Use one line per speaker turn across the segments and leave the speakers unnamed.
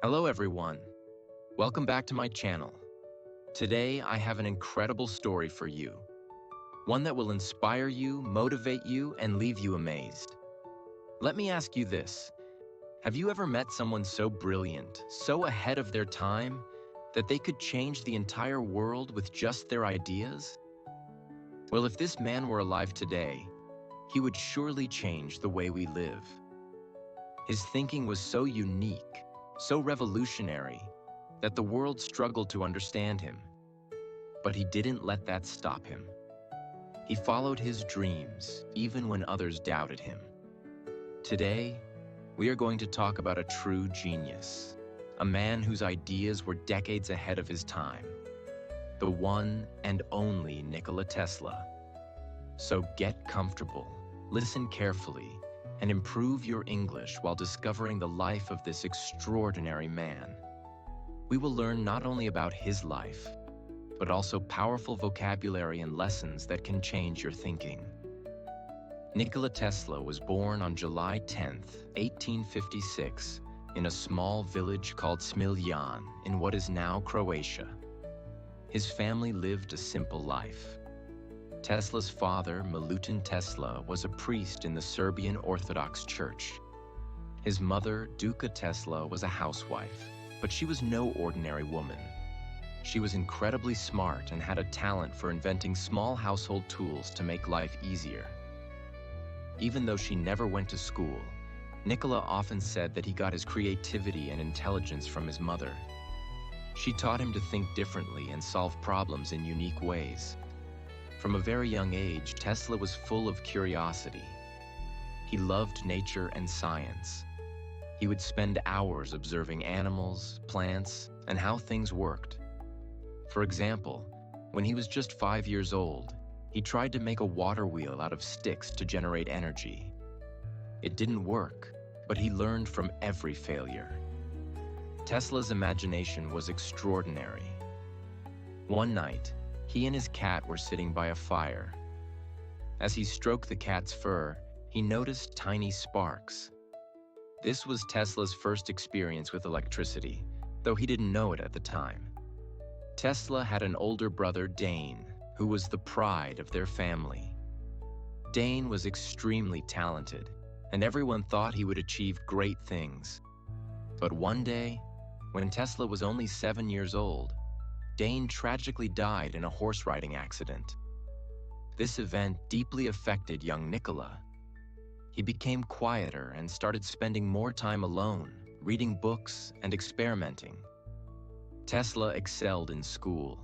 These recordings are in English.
Hello everyone. Welcome back to my channel. Today I have an incredible story for you. One that will inspire you, motivate you, and leave you amazed. Let me ask you this. Have you ever met someone so brilliant, so ahead of their time, that they could change the entire world with just their ideas? Well, if this man were alive today, he would surely change the way we live. His thinking was so unique, so revolutionary, that the world struggled to understand him. But he didn't let that stop him. He followed his dreams, even when others doubted him. Today, we are going to talk about a true genius, a man whose ideas were decades ahead of his time, the one and only Nikola Tesla. So get comfortable, listen carefully, and improve your English while discovering the life of this extraordinary man. We will learn not only about his life, but also powerful vocabulary and lessons that can change your thinking. Nikola Tesla was born on July 10th, 1856, in a small village called Smiljan in what is now Croatia. His family lived a simple life. Tesla's father, Milutin Tesla, was a priest in the Serbian Orthodox Church. His mother, Duka Tesla, was a housewife, but she was no ordinary woman. She was incredibly smart and had a talent for inventing small household tools to make life easier. Even though she never went to school, Nikola often said that he got his creativity and intelligence from his mother. She taught him to think differently and solve problems in unique ways. From a very young age, Tesla was full of curiosity. He loved nature and science. He would spend hours observing animals, plants, and how things worked. For example, when he was just 5 years old, he tried to make a water wheel out of sticks to generate energy. It didn't work, but he learned from every failure. Tesla's imagination was extraordinary. One night, he and his cat were sitting by a fire. As he stroked the cat's fur, he noticed tiny sparks. This was Tesla's first experience with electricity, though he didn't know it at the time. Tesla had an older brother, Dane, who was the pride of their family. Dane was extremely talented, and everyone thought he would achieve great things. But one day, when Tesla was only 7 years old, Dane tragically died in a horse riding accident. This event deeply affected young Nikola. He became quieter and started spending more time alone, reading books and experimenting. Tesla excelled in school.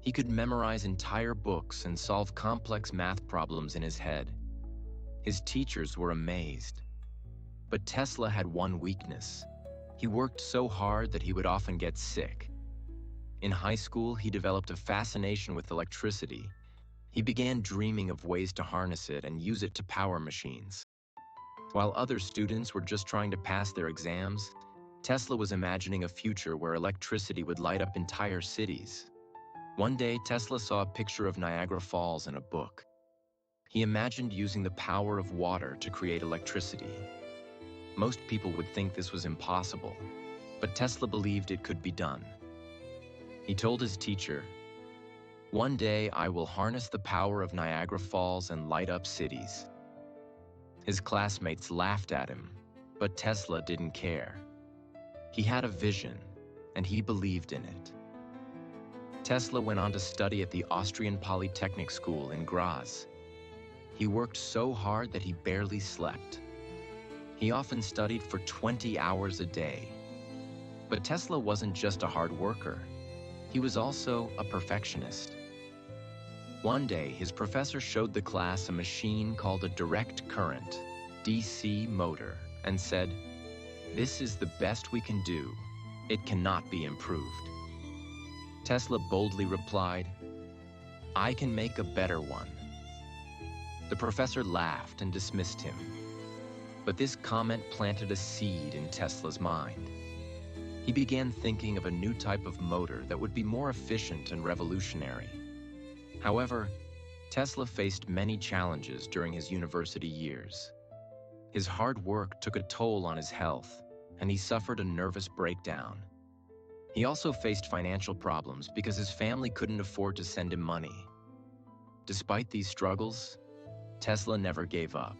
He could memorize entire books and solve complex math problems in his head. His teachers were amazed. But Tesla had one weakness. He worked so hard that he would often get sick. In high school, he developed a fascination with electricity. He began dreaming of ways to harness it and use it to power machines. While other students were just trying to pass their exams, Tesla was imagining a future where electricity would light up entire cities. One day, Tesla saw a picture of Niagara Falls in a book. He imagined using the power of water to create electricity. Most people would think this was impossible, but Tesla believed it could be done. He told his teacher, "One day I will harness the power of Niagara Falls and light up cities." His classmates laughed at him, but Tesla didn't care. He had a vision, and he believed in it. Tesla went on to study at the Austrian Polytechnic School in Graz. He worked so hard that he barely slept. He often studied for 20 hours a day. But Tesla wasn't just a hard worker. He was also a perfectionist. One day, his professor showed the class a machine called a direct current, DC motor, and said, "This is the best we can do. It cannot be improved." Tesla boldly replied, "I can make a better one." The professor laughed and dismissed him. But this comment planted a seed in Tesla's mind. He began thinking of a new type of motor that would be more efficient and revolutionary. However, Tesla faced many challenges during his university years. His hard work took a toll on his health. and he suffered a nervous breakdown. He also faced financial problems because his family couldn't afford to send him money. Despite these struggles, Tesla never gave up.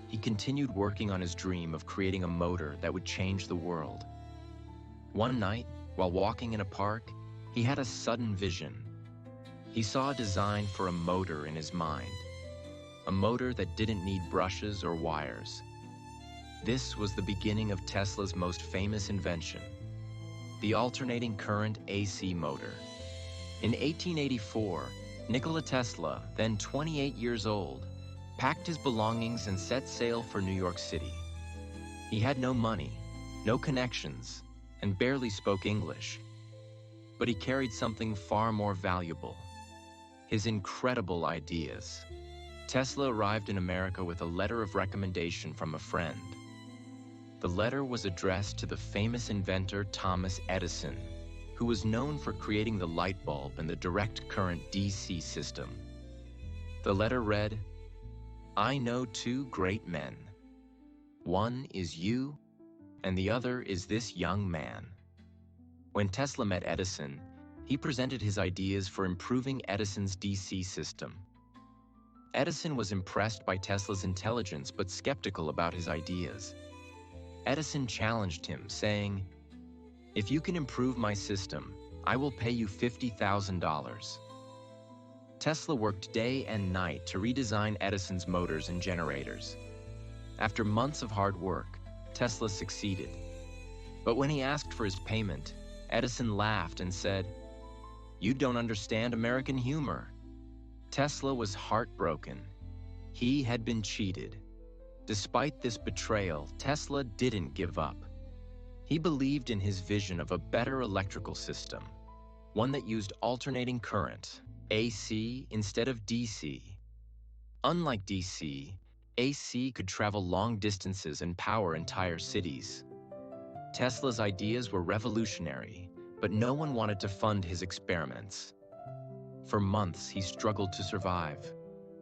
He continued working on his dream of creating a motor that would change the world. One night, while walking in a park, he had a sudden vision. He saw a design for a motor in his mind, a motor that didn't need brushes or wires. This was the beginning of Tesla's most famous invention, the alternating current AC motor. In 1884, Nikola Tesla, then 28 years old, packed his belongings and set sail for New York City. He had no money, no connections, and barely spoke English. But he carried something far more valuable: his incredible ideas. Tesla arrived in America with a letter of recommendation from a friend. The letter was addressed to the famous inventor Thomas Edison, who was known for creating the light bulb and the direct current DC system. The letter read, "I know two great men. One is you, and the other is this young man." When Tesla met Edison, he presented his ideas for improving Edison's DC system. Edison was impressed by Tesla's intelligence but skeptical about his ideas. Edison challenged him, saying, "If you can improve my system, I will pay you $50,000. Tesla worked day and night to redesign Edison's motors and generators. After months of hard work, Tesla succeeded. But when he asked for his payment, Edison laughed and said, "You don't understand American humor." Tesla was heartbroken. He had been cheated. Despite this betrayal, Tesla didn't give up. He believed in his vision of a better electrical system, one that used alternating current, AC, instead of DC. Unlike DC, AC could travel long distances and power entire cities. Tesla's ideas were revolutionary, but no one wanted to fund his experiments. For months, he struggled to survive,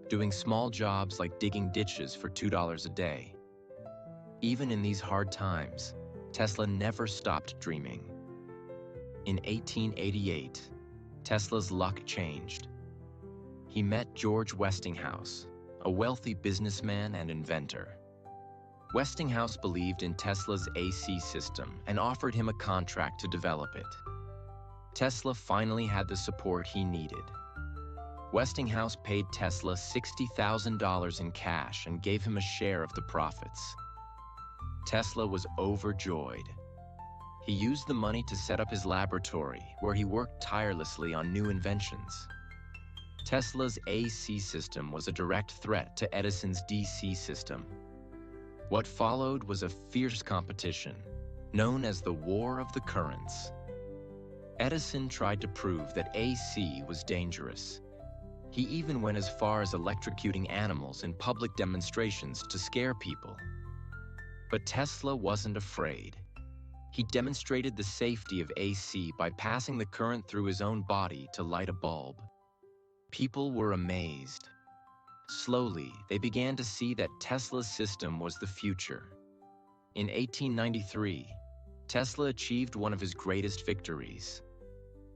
doing small jobs like digging ditches for $2 a day. Even in these hard times, Tesla never stopped dreaming. In 1888, Tesla's luck changed. He met George Westinghouse, a wealthy businessman and inventor. Westinghouse believed in Tesla's AC system and offered him a contract to develop it. Tesla finally had the support he needed. Westinghouse paid Tesla $60,000 in cash and gave him a share of the profits. Tesla was overjoyed. He used the money to set up his laboratory, where he worked tirelessly on new inventions. Tesla's AC system was a direct threat to Edison's DC system. What followed was a fierce competition, known as the War of the Currents. Edison tried to prove that AC was dangerous. He even went as far as electrocuting animals in public demonstrations to scare people. But Tesla wasn't afraid. He demonstrated the safety of AC by passing the current through his own body to light a bulb. People were amazed. Slowly, they began to see that Tesla's system was the future. In 1893, Tesla achieved one of his greatest victories.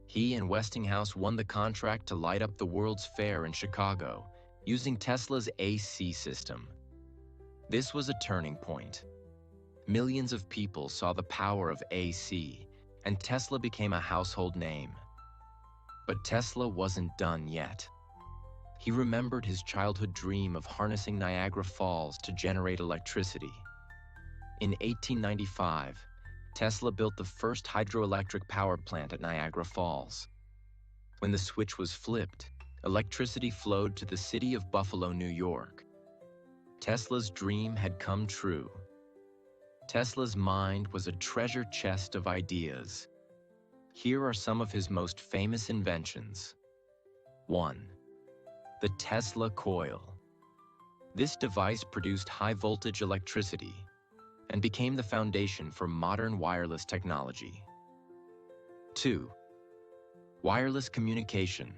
He and Westinghouse won the contract to light up the World's Fair in Chicago, using Tesla's AC system. This was a turning point. Millions of people saw the power of AC, and Tesla became a household name. But Tesla wasn't done yet. He remembered his childhood dream of harnessing Niagara Falls to generate electricity. In 1895, Tesla built the first hydroelectric power plant at Niagara Falls. When the switch was flipped, electricity flowed to the city of Buffalo, New York. Tesla's dream had come true. Tesla's mind was a treasure chest of ideas. Here are some of his most famous inventions. 1. The Tesla coil. This device produced high-voltage electricity and became the foundation for modern wireless technology. 2. Wireless communication.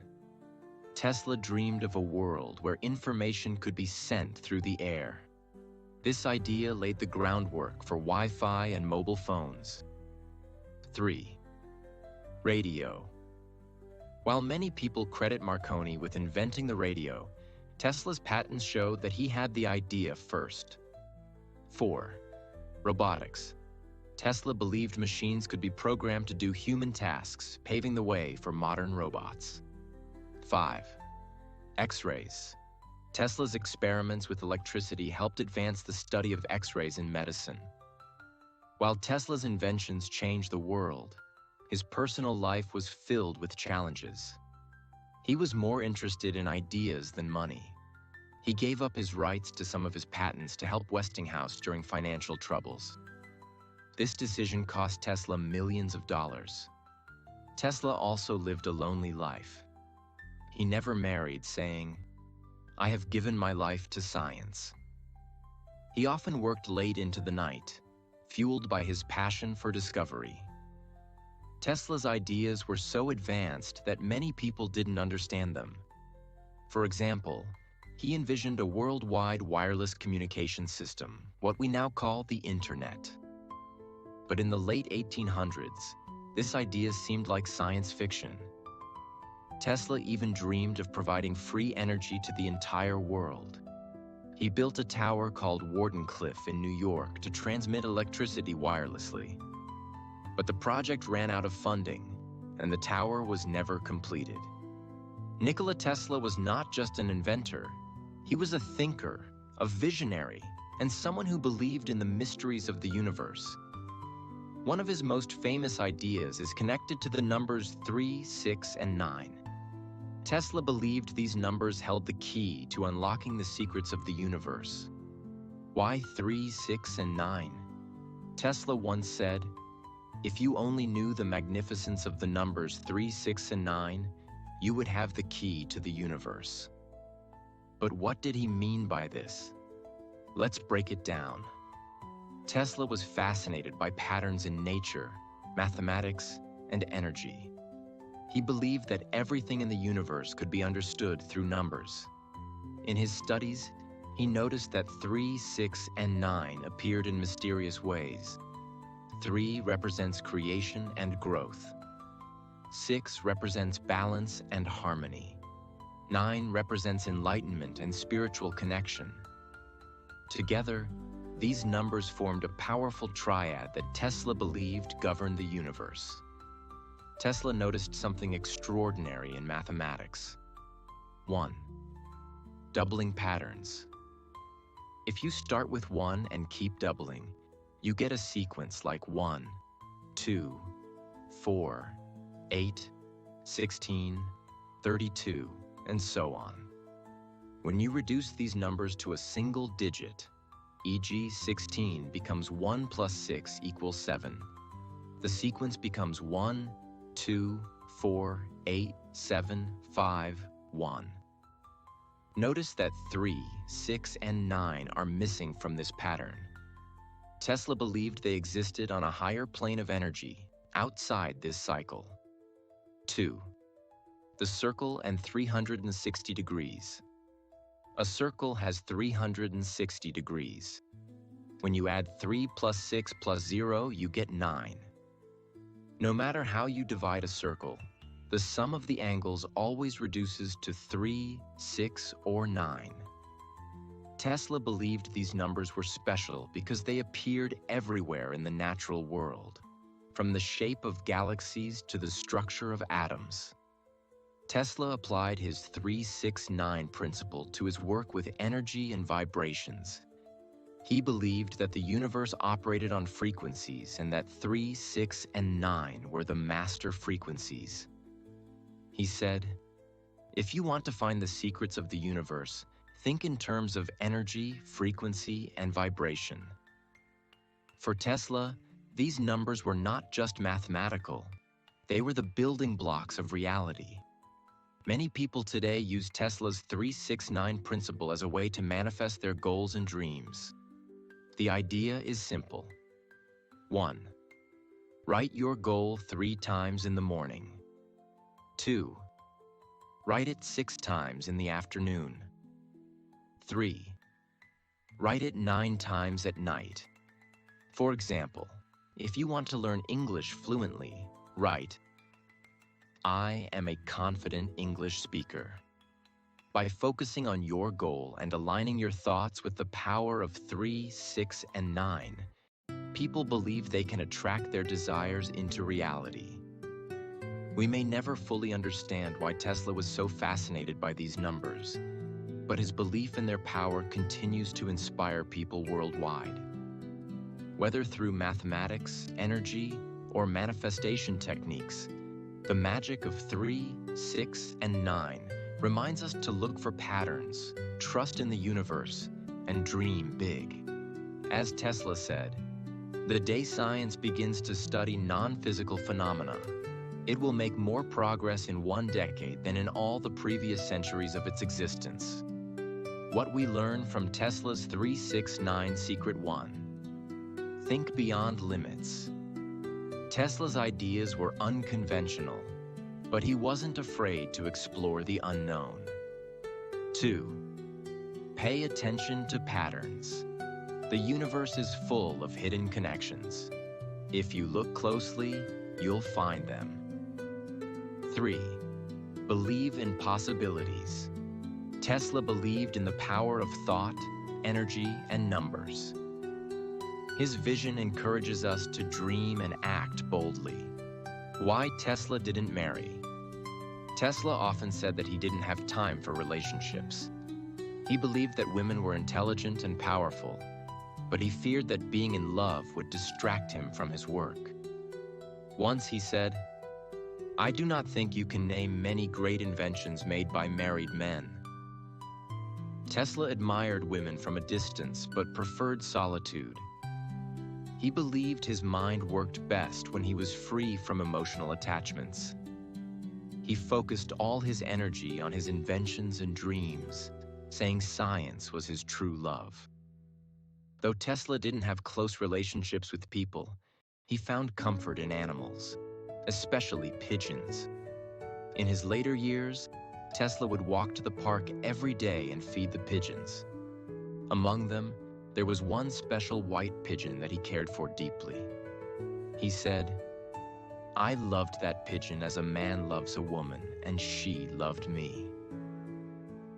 Tesla dreamed of a world where information could be sent through the air. This idea laid the groundwork for Wi-Fi and mobile phones. 3. Radio. While many people credit Marconi with inventing the radio, Tesla's patents showed that he had the idea first. 4. Robotics. Tesla believed machines could be programmed to do human tasks, paving the way for modern robots. 5. X-rays. Tesla's experiments with electricity helped advance the study of X-rays in medicine. While Tesla's inventions changed the world, his personal life was filled with challenges. He was more interested in ideas than money. He gave up his rights to some of his patents to help Westinghouse during financial troubles. This decision cost Tesla millions of dollars. Tesla also lived a lonely life. He never married, saying, "I have given my life to science." He often worked late into the night, fueled by his passion for discovery. Tesla's ideas were so advanced that many people didn't understand them. For example, he envisioned a worldwide wireless communication system, what we now call the Internet. But in the late 1800s, this idea seemed like science fiction. Tesla even dreamed of providing free energy to the entire world. He built a tower called Wardenclyffe in New York to transmit electricity wirelessly. But the project ran out of funding, and the tower was never completed. Nikola Tesla was not just an inventor. He was a thinker, a visionary, and someone who believed in the mysteries of the universe. One of his most famous ideas is connected to the numbers 3, 6, and 9. Tesla believed these numbers held the key to unlocking the secrets of the universe. Why 3, 6, and 9? Tesla once said, "If you only knew the magnificence of the numbers 3, 6, and 9, you would have the key to the universe." But what did he mean by this? Let's break it down. Tesla was fascinated by patterns in nature, mathematics, and energy. He believed that everything in the universe could be understood through numbers. In his studies, he noticed that 3, 6, and 9 appeared in mysterious ways. 3 represents creation and growth. 6 represents balance and harmony. 9 represents enlightenment and spiritual connection. Together, these numbers formed a powerful triad that Tesla believed governed the universe. Tesla noticed something extraordinary in mathematics. 1. Doubling patterns. If you start with 1 and keep doubling, you get a sequence like 1, 2, 4, 8, 16, 32, and so on. When you reduce these numbers to a single digit, e.g. 16 becomes 1 plus 6 equals 7. The sequence becomes 1, 2, 4, 8, 7, 5, 1. Notice that 3, 6, and 9 are missing from this pattern. Tesla believed they existed on a higher plane of energy, outside this cycle. 2. The circle and 360 degrees. A circle has 360 degrees. When you add 3 plus 6 plus 0, you get 9. No matter how you divide a circle, the sum of the angles always reduces to 3, 6, or 9. Tesla believed these numbers were special because they appeared everywhere in the natural world, from the shape of galaxies to the structure of atoms. Tesla applied his 3-6-9 principle to his work with energy and vibrations. He believed that the universe operated on frequencies and that 3, 6, and 9 were the master frequencies. He said, "If you want to find the secrets of the universe, think in terms of energy, frequency, and vibration." For Tesla, these numbers were not just mathematical. They were the building blocks of reality. Many people today use Tesla's 3-6-9 principle as a way to manifest their goals and dreams. The idea is simple. 1. Write your goal 3 times in the morning. 2. Write it 6 times in the afternoon. 3. Write it 9 times at night. For example, if you want to learn English fluently, write, "I am a confident English speaker." By focusing on your goal and aligning your thoughts with the power of 3, 6, and 9, people believe they can attract their desires into reality. We may never fully understand why Tesla was so fascinated by these numbers, but his belief in their power continues to inspire people worldwide. Whether through mathematics, energy, or manifestation techniques, the magic of 3, 6, and 9 reminds us to look for patterns, trust in the universe, and dream big. As Tesla said, "The day science begins to study non-physical phenomena, it will make more progress in 1 decade than in all the previous centuries of its existence." What we learn from Tesla's 369 Secret 1. Think beyond limits. Tesla's ideas were unconventional, but he wasn't afraid to explore the unknown. 2. Pay attention to patterns. The universe is full of hidden connections. If you look closely, you'll find them. 3. Believe in possibilities. Tesla believed in the power of thought, energy, and numbers. His vision encourages us to dream and act boldly. Why Tesla didn't marry. Tesla often said that he didn't have time for relationships. He believed that women were intelligent and powerful, but he feared that being in love would distract him from his work. Once he said, "I do not think you can name many great inventions made by married men." Tesla admired women from a distance but preferred solitude. He believed his mind worked best when he was free from emotional attachments. He focused all his energy on his inventions and dreams, saying science was his true love. Though Tesla didn't have close relationships with people, he found comfort in animals, especially pigeons. In his later years, Tesla would walk to the park every day and feed the pigeons. Among them, there was one special white pigeon that he cared for deeply. He said, "I loved that pigeon as a man loves a woman, and she loved me.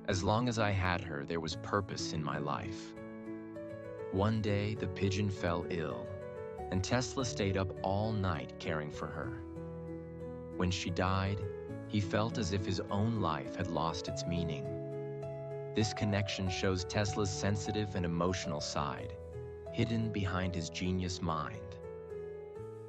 As long as I had her, there was purpose in my life." One day, the pigeon fell ill, and Tesla stayed up all night caring for her. When she died, he felt as if his own life had lost its meaning. This connection shows Tesla's sensitive and emotional side, hidden behind his genius mind.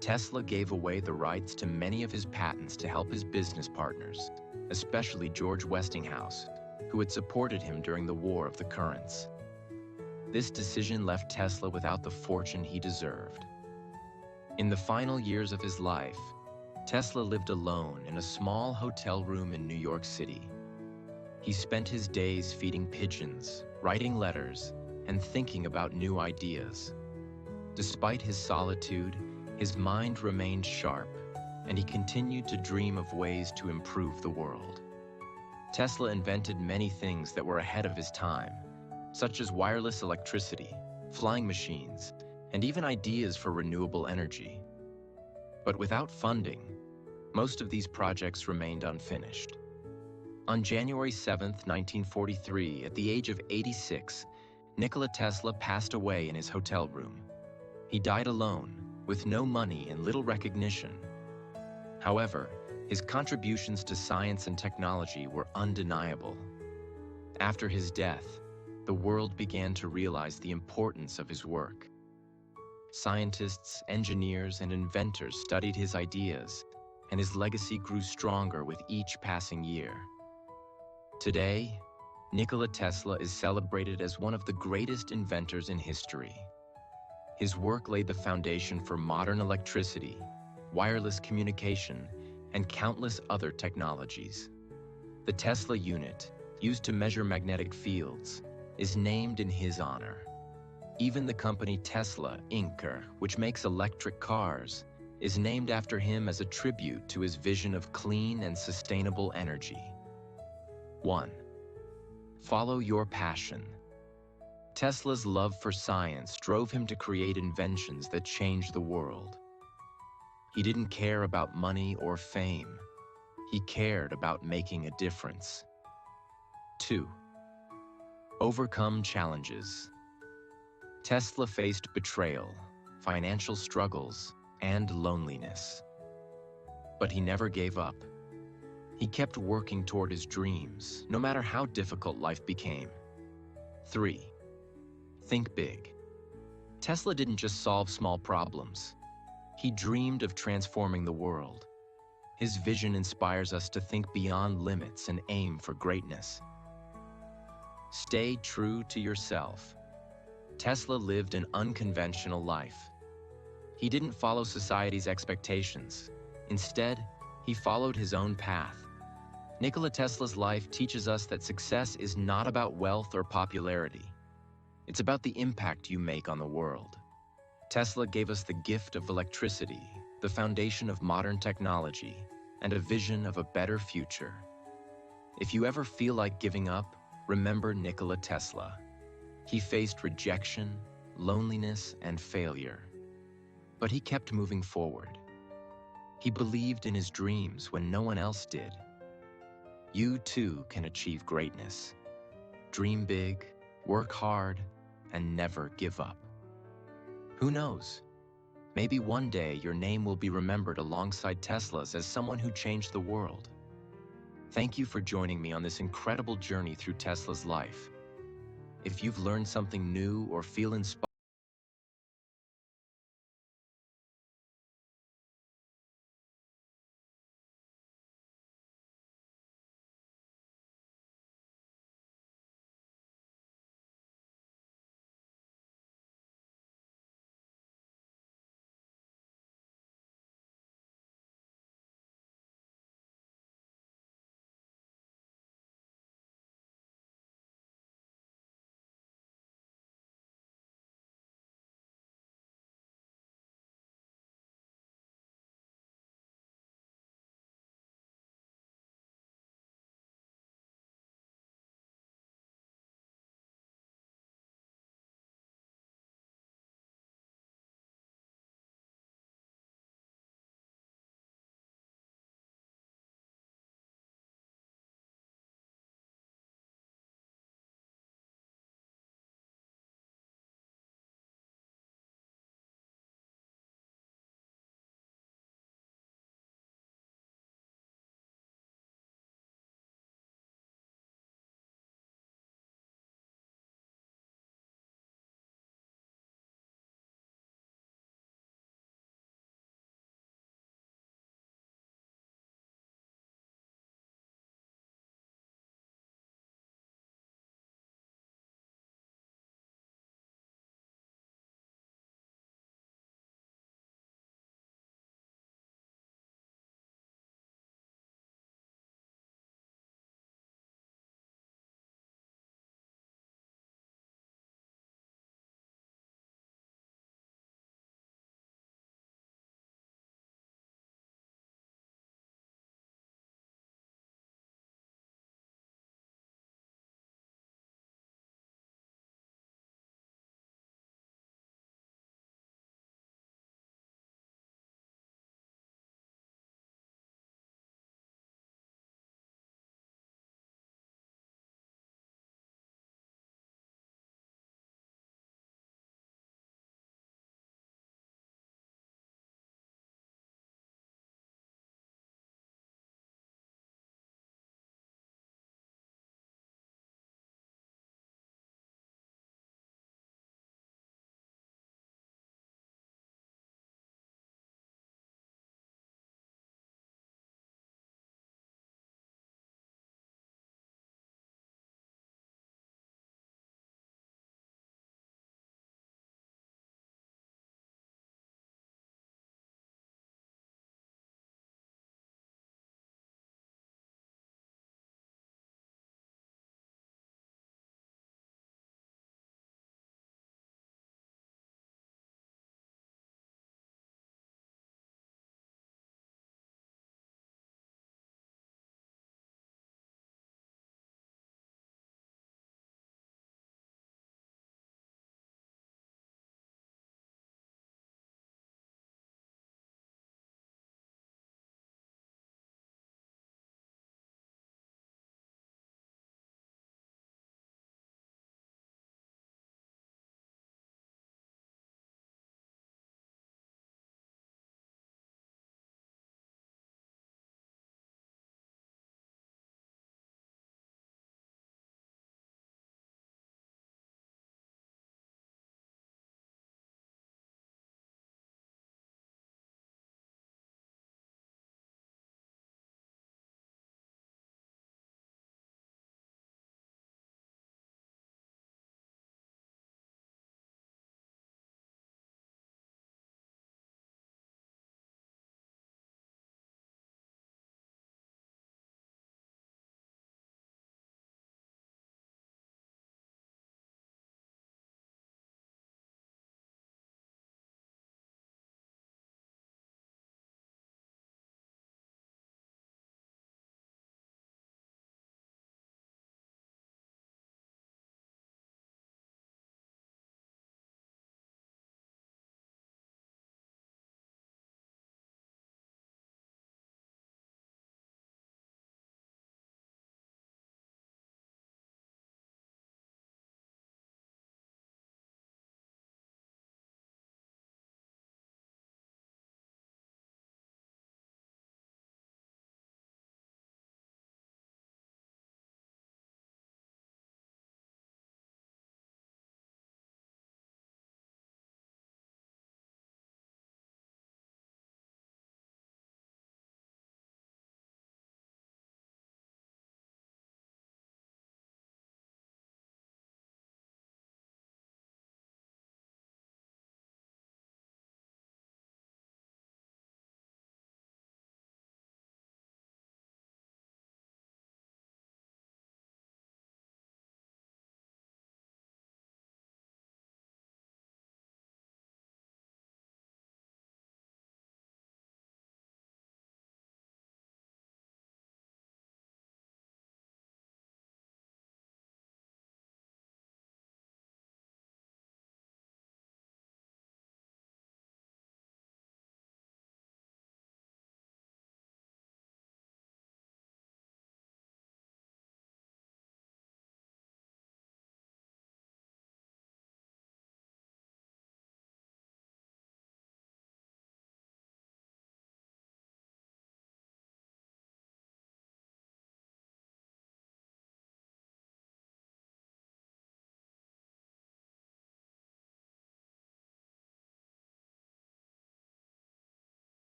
Tesla gave away the rights to many of his patents to help his business partners, especially George Westinghouse, who had supported him during the War of the Currents. This decision left Tesla without the fortune he deserved. In the final years of his life, Tesla lived alone in a small hotel room in New York City. He spent his days feeding pigeons, writing letters, and thinking about new ideas. Despite his solitude, his mind remained sharp, and he continued to dream of ways to improve the world. Tesla invented many things that were ahead of his time, such as wireless electricity, flying machines, and even ideas for renewable energy. But without funding, most of these projects remained unfinished. On January 7, 1943, at the age of 86, Nikola Tesla passed away in his hotel room. He died alone, with no money and little recognition. However, his contributions to science and technology were undeniable. After his death, the world began to realize the importance of his work. Scientists, engineers, and inventors studied his ideas, and his legacy grew stronger with each passing year. Today, Nikola Tesla is celebrated as one of the greatest inventors in history. His work laid the foundation for modern electricity, wireless communication, and countless other technologies. The Tesla unit, used to measure magnetic fields, is named in his honor. Even the company Tesla, Inc., which makes electric cars, is named after him as a tribute to his vision of clean and sustainable energy. 1. Follow your passion. Tesla's love for science drove him to create inventions that changed the world. He didn't care about money or fame. He cared about making a difference. 2. Overcome challenges. Tesla faced betrayal, financial struggles, and loneliness. But he never gave up. He kept working toward his dreams, no matter how difficult life became. 3. Think big. Tesla didn't just solve small problems. He dreamed of transforming the world. His vision inspires us to think beyond limits and aim for greatness. Stay true to yourself. Tesla lived an unconventional life. He didn't follow society's expectations. Instead, he followed his own path. Nikola Tesla's life teaches us that success is not about wealth or popularity. It's about the impact you make on the world. Tesla gave us the gift of electricity, the foundation of modern technology, and a vision of a better future. If you ever feel like giving up, remember Nikola Tesla. He faced rejection, loneliness, and failure. But he kept moving forward. He believed in his dreams when no one else did. You too can achieve greatness. Dream big, work hard, and never give up. Who knows? Maybe one day your name will be remembered alongside Tesla's as someone who changed the world. Thank you for joining me on this incredible journey through Tesla's life. If you've learned something new or feel inspired,